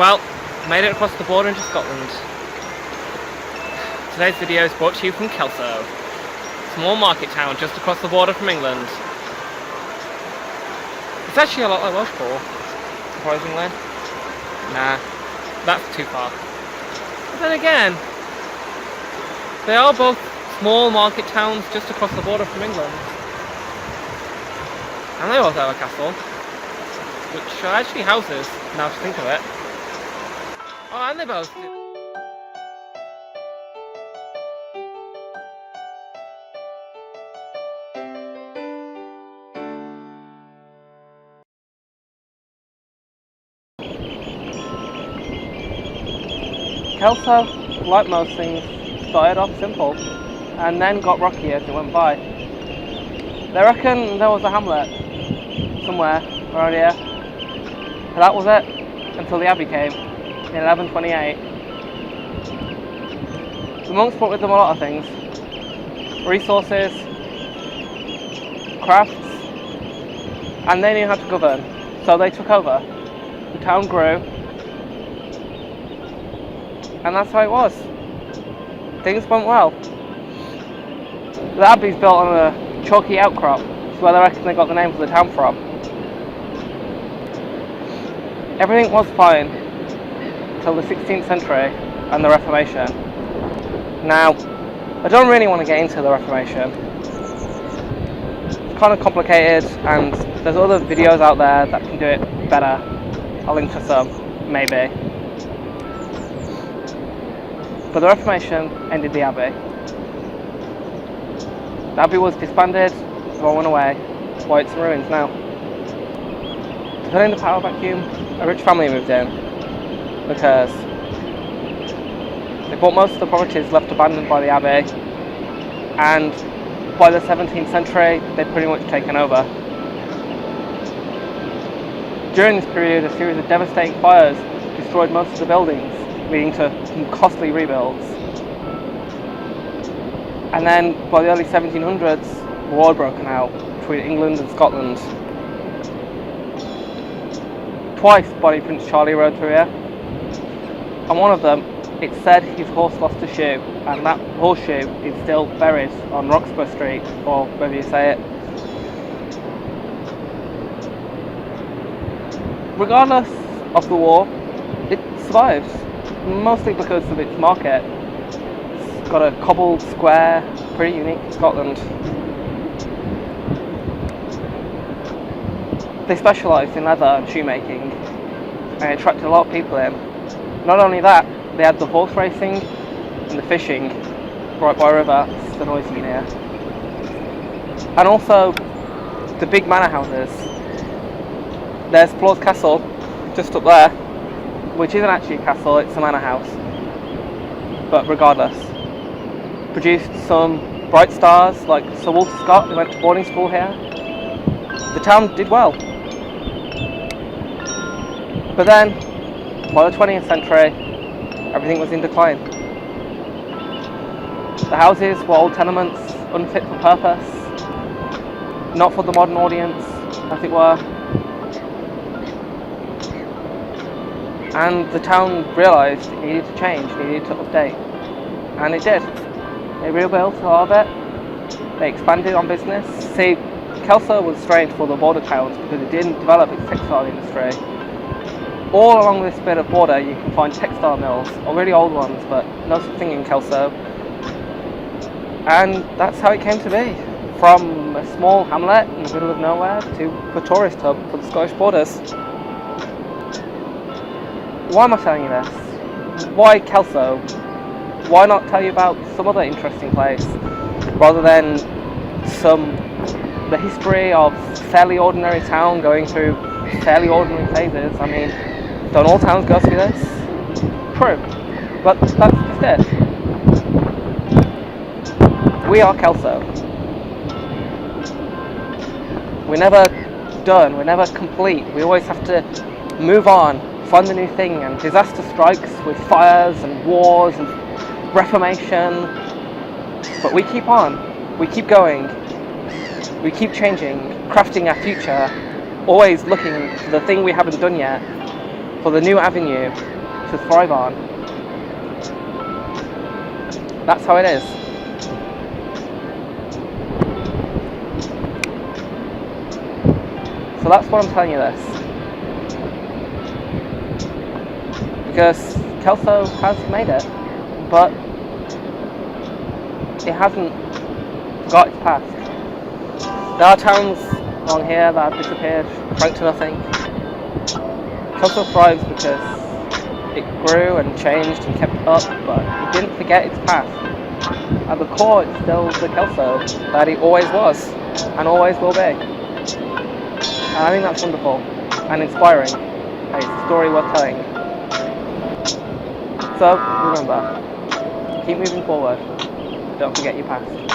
Well, made it across the border into Scotland. Today's video is brought to you from Kelso, small market town just across the border from England. It's actually a lot like Welsh Pool, surprisingly. Nah, that's too far. But then again, they are both small market towns just across the border from England. And they both have a castle, which are actually houses, now to think of it. Oh, and they both do. Kelso, like most things, started off simple and then got rocky as it went by. They reckon there was a hamlet somewhere around here, and that was it until the Abbey came in 1128. The monks brought with them a lot of things: resources, crafts, and they knew how to govern, so they took over. The town grew, and that's how it was. Things went well. The Abbey's built on a chalky outcrop, which is where they reckon they got the name for the town from. Everything was fine till the 16th century and the Reformation. Now, I don't really want to get into the Reformation. It's kind of complicated, and there's other videos out there that can do it better. I'll link to some, maybe. But the Reformation ended the Abbey. The Abbey was disbanded, it all went away. That's why it's in ruins now. To fill in the power vacuum, a rich family moved in, because they bought most of the properties left abandoned by the Abbey, and by the 17th century they'd pretty much taken over. During this period, a series of devastating fires destroyed most of the buildings, leading to some costly rebuilds. And then by the early 1700s, a war had broken out between England and Scotland. Twice Bonnie Prince Charlie rode through here. On one of them, it said his horse lost a shoe, and that horseshoe is still buried on Roxburgh Street, or wherever you say it. Regardless of the war, it survives, mostly because of its market. It's got a cobbled square, pretty unique in Scotland. They specialised in leather and shoemaking, and it attracted a lot of people in. Not only that, they had the horse racing and the fishing right by a river. It's the noise you can hear. And also the big manor houses. There's Floors Castle, just up there, which isn't actually a castle, it's a manor house. But regardless, produced some bright stars like Sir Walter Scott, who went to boarding school here. The town did well. But then, by the 20th century, everything was in decline. The houses were old tenements, unfit for purpose, not for the modern audience, as it were. And the town realised it needed to change, it needed to update. And it did. They rebuilt a lot of it, they expanded on business. See, Kelso was strange for the border towns because it didn't develop its textile industry. All along this bit of border you can find textile mills, or really old ones, but no such thing in Kelso. And that's how it came to be. From a small hamlet in the middle of nowhere to a tourist hub for the Scottish borders. Why am I telling you this? Why Kelso? Why not tell you about some other interesting place, rather than the history of a fairly ordinary town going through fairly ordinary phases? I mean, don't all towns go through this? True, but that's just it. We are Kelso. We're never done, we're never complete. We always have to move on, find the new thing, and disaster strikes with fires and wars and reformation. But we keep on, we keep going, we keep changing, crafting our future, always looking for the thing we haven't done yet, for the new avenue to thrive on. That's how it is. So that's what I'm telling you this. Because Kelso has made it, but it hasn't got its past. There are towns along here that have disappeared, shrunk to nothing. Kelso thrives because it grew and changed and kept up, but it didn't forget its past. At the core, it's still the Kelso that it always was and always will be. And I think that's wonderful and inspiring. It's a story worth telling. So remember, keep moving forward. Don't forget your past.